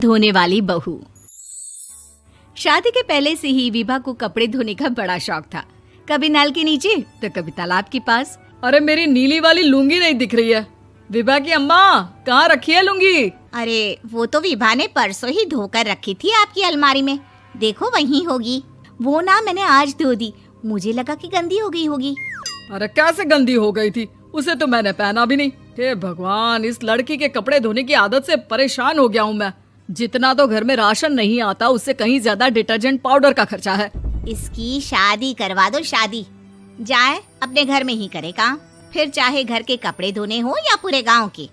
धोने वाली बहू। शादी के पहले से ही विभा को कपड़े धोने का बड़ा शौक था। कभी नल के नीचे तो कभी तालाब के पास। अरे मेरी नीली वाली लुंगी नहीं दिख रही है। विभा की अम्मा, कहाँ रखी है लुंगी? अरे वो तो विभा ने परसों ही धोकर रखी थी आपकी अलमारी में, देखो वहीं होगी। वो ना मैंने आज धो दी, मुझे लगा कि गंदी हो गई होगी। अरे कैसे गंदी हो गई थी? उसे तो मैंने पहना भी नहीं। हे भगवान, इस लड़की के कपड़े धोने की आदत से परेशान हो गया हूँ मैं। जितना तो घर में राशन नहीं आता, उससे कहीं ज्यादा डिटर्जेंट पाउडर का खर्चा है। इसकी शादी करवा दो, शादी जाए अपने घर में ही करे काम, फिर चाहे घर के कपड़े धोने हो या पूरे गांव के।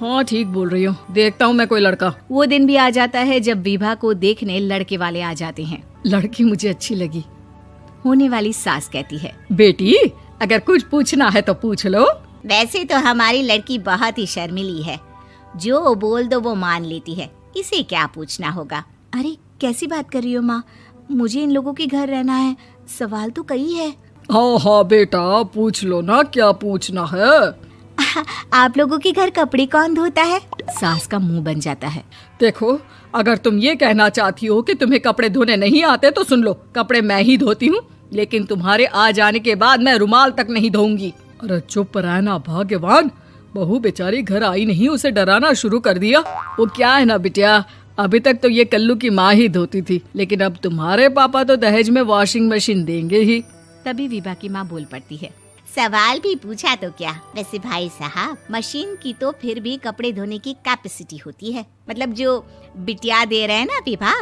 हाँ ठीक बोल रही हो, देखता हूँ मैं कोई लड़का। वो दिन भी आ जाता है जब विभा को देखने लड़के वाले आ जाते हैं। लड़की मुझे अच्छी लगी। होने वाली सास कहती है, बेटी अगर कुछ पूछना है तो पूछ लो। वैसे तो हमारी लड़की बहुत ही शर्मीली है, जो बोल दो वो मान लेती है, इसे क्या पूछना होगा। अरे कैसी बात कर रही हो माँ, मुझे इन लोगों के घर रहना है, सवाल तो कई है। हाँ हाँ बेटा, पूछ लो ना, क्या पूछना है। आप लोगों के घर कपड़े कौन धोता है? सास का मुंह बन जाता है। देखो, अगर तुम ये कहना चाहती हो कि तुम्हें कपड़े धोने नहीं आते तो सुन लो, कपड़े मैं ही धोती हूँ, लेकिन तुम्हारे आ जाने के बाद मैं रुमाल तक नहीं धोऊंगी। अरे चुप रहना भाग्यवान, बहू बेचारी घर आई नहीं, उसे डराना शुरू कर दिया। वो क्या है ना बिटिया, अभी तक तो ये कल्लू की माँ ही धोती थी, लेकिन अब तुम्हारे पापा तो दहेज में वॉशिंग मशीन देंगे ही। तभी विभा की माँ बोल पड़ती है, सवाल भी पूछा तो क्या। वैसे भाई साहब, मशीन की तो फिर भी कपड़े धोने की कैपेसिटी होती है। मतलब जो बिटिया दे रहे हैं ना विभा,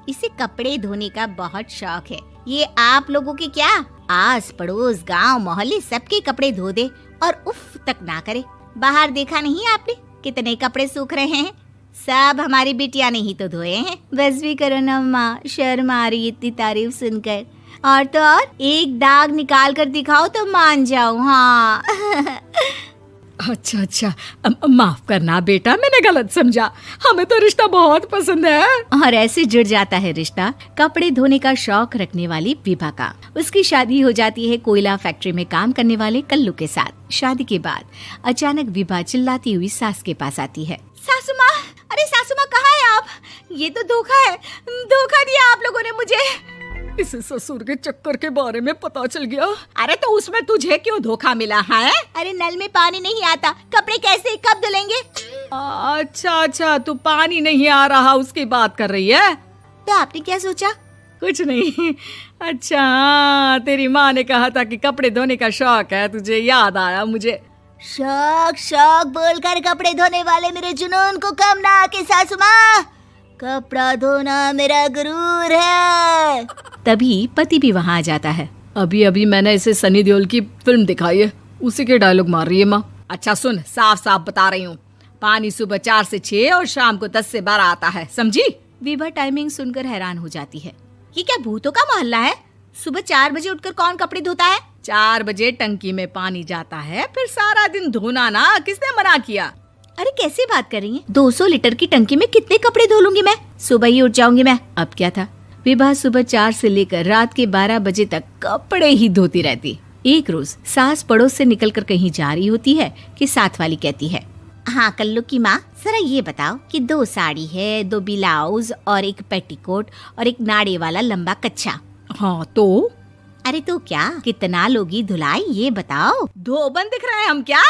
इसे कपड़े धोने का बहुत शौक है। ये आप लोगों के क्या, आस पड़ोस गांव मोहल्ले सबके कपड़े धो दे और उफ तक ना करे। बाहर देखा नहीं आपने कितने कपड़े सूख रहे हैं? सब हमारी बिटिया ने ही तो धोए हैं। बस भी करो ना माँ, शर्म आ रही इतनी तारीफ सुनकर। और तो और एक दाग निकाल कर दिखाओ तो मान जाऊँ। हाँ अच्छा, माफ करना बेटा, मैंने गलत समझा। हमें तो रिश्ता बहुत पसंद है। और ऐसे जुड़ जाता है रिश्ता कपड़े धोने का शौक रखने वाली विभा का। उसकी शादी हो जाती है कोयला फैक्ट्री में काम करने वाले कल्लू के साथ। शादी के बाद अचानक विभा चिल्लाती हुई सास के पास आती है। सासू माँ, अरे सासू माँ कहाँ है आप? ये तो धोखा है, धोखा दिया आप लोगों ने मुझे। इसे ससुर के चक्कर के बारे में पता चल गया। अरे तो उसमें तुझे क्यों धोखा मिला है? अरे नल में पानी नहीं आता, कपड़े कैसे कब धुलेंगे? अच्छा, तू पानी नहीं आ रहा उसकी बात कर रही है। तो आपने क्या सोचा? कुछ नहीं। अच्छा, तेरी माँ ने कहा था कि कपड़े धोने का शौक है तुझे, याद आया मुझे। शौक बोलकर कपड़े धोने वाले मेरे जुनून को कम ना आके सासू माँ, कपड़ा धोना मेरा गुरूर है। तभी पति भी वहाँ आ जाता है। अभी मैंने इसे सनी देओल की फिल्म दिखाई है, उसी के डायलॉग मार रही है माँ। अच्छा सुन, साफ साफ बता रही हूँ, पानी सुबह 4 से 6 और शाम को 10 से 12 आता है, समझी? विभा टाइमिंग सुनकर हैरान हो जाती है। ये क्या भूतों का मोहल्ला है? सुबह 4 बजे उठकर कौन कपड़े धोता है? 4 बजे टंकी में पानी जाता है, फिर सारा दिन धोना ना, किसने मना किया? अरे कैसे बात कर रही हैं? 200 लीटर की टंकी में कितने कपड़े धो लूंगी मैं, सुबह ही उठ जाऊंगी मैं। अब क्या था, विभा सुबह 4 से लेकर रात के 12 बजे तक कपड़े ही धोती रहती। एक रोज सास पड़ोस से निकलकर कहीं जा रही होती है कि साथ वाली कहती है, हाँ कल्लू की माँ, जरा ये बताओ कि 2 साड़ी है, 2 ब्लाउज और एक पेटीकोट और एक नाड़े वाला लंबा कच्छा। हाँ तो? अरे तो क्या, कितना लोगी धुलाई ये बताओ। धोबन दिख रहे हैं हम क्या?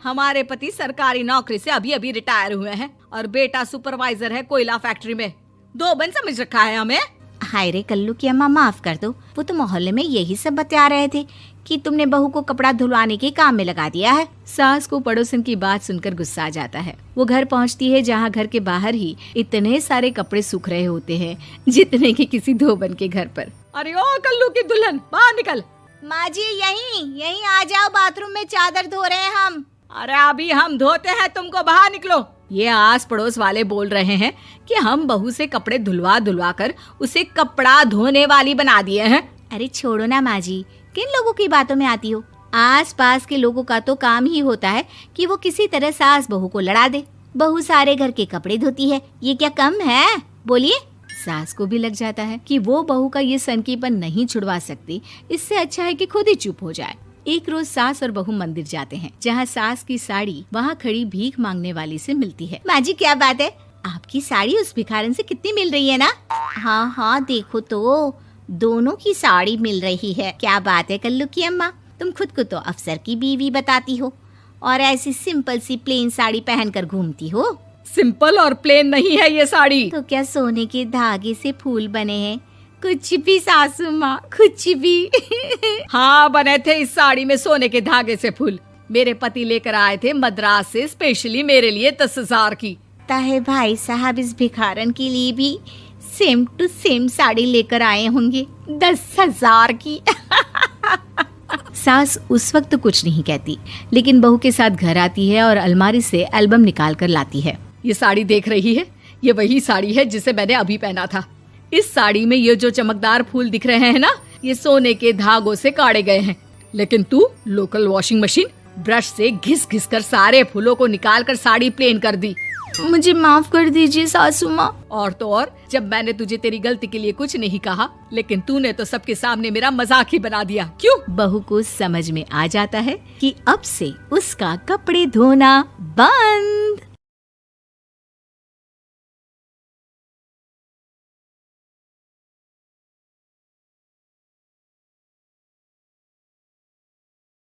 हमारे पति सरकारी नौकरी से अभी रिटायर हुए हैं और बेटा सुपरवाइजर है कोयला फैक्ट्री में। धोबन समझ रखा है हमें? हाय रे कल्लू की अम्मा, माफ कर दो, वो तो मोहल्ले में यही सब बता रहे थे कि तुमने बहू को कपड़ा धुलवाने के काम में लगा दिया है। सास को पड़ोसन की बात सुनकर गुस्सा आ जाता है। वो घर पहुंचती है जहां घर के बाहर ही इतने सारे कपड़े सूख रहे होते हैं जितने कि किसी धोबन के घर पर। अरे ओ कल्लू की दुल्हन, बाहर निकल। माँ जी यहीं आ जाओ, बाथरूम में चादर धो रहे हैं हम। अरे अभी हम धोते हैं, तुमको बाहर निकलो। ये आस पड़ोस वाले बोल रहे हैं कि हम बहू से कपड़े धुलवा कर उसे कपड़ा धोने वाली बना दिए हैं। अरे छोड़ो ना माँ जी, किन लोगों की बातों में आती हो? आस पास के लोगों का तो काम ही होता है कि वो किसी तरह सास बहू को लड़ा दे। बहू सारे घर के कपड़े धोती है, ये क्या कम है? बोलिए। सास को भी लग जाता है कि वो बहू का ये सनकीपन नहीं छुड़वा सकती, इससे अच्छा है कि खुद ही चुप हो जाए। एक रोज सास और बहू मंदिर जाते हैं, जहाँ सास की साड़ी वहाँ खड़ी भीख मांगने वाली से मिलती है। माँ जी क्या बात है, आपकी साड़ी उस भिखारन से कितनी मिल रही है ना? हाँ हाँ देखो तो, दोनों की साड़ी मिल रही है। क्या बात है कल्लू की अम्मा, तुम खुद को तो अफसर की बीवी बताती हो और ऐसी सिंपल सी प्लेन साड़ी पहनकर घूमती हो। सिंपल और प्लेन नहीं है ये साड़ी। तो क्या सोने के धागे से फूल बने हैं? कुछ भी सासू माँ, कुछ भी। हाँ बने थे इस साड़ी में सोने के धागे से फूल। मेरे पति लेकर आए थे मद्रास से स्पेशली मेरे लिए 10,000 की। ताहे भाई साहब इस भिखारन के लिए भी सेम टू सेम साड़ी लेकर आए होंगे 10,000 की। सास उस वक्त तो कुछ नहीं कहती, लेकिन बहू के साथ घर आती है और अलमारी से एल्बम निकाल कर लाती है। ये साड़ी देख रही है, ये वही साड़ी है जिसे मैंने अभी पहना था। इस साड़ी में ये जो चमकदार फूल दिख रहे हैं ना, ये सोने के धागों से काढ़े गए हैं। लेकिन तू लोकल वॉशिंग मशीन ब्रश से घिस घिस कर सारे फूलों को निकाल कर साड़ी प्लेन कर दी। मुझे माफ कर दीजिए सासू माँ। और तो और, जब मैंने तुझे तेरी गलती के लिए कुछ नहीं कहा, लेकिन तूने तो सबके सामने मेरा मजाक ही बना दिया। क्यों? बहू को समझ में आ जाता है कि अब से उसका कपड़े धोना बंद।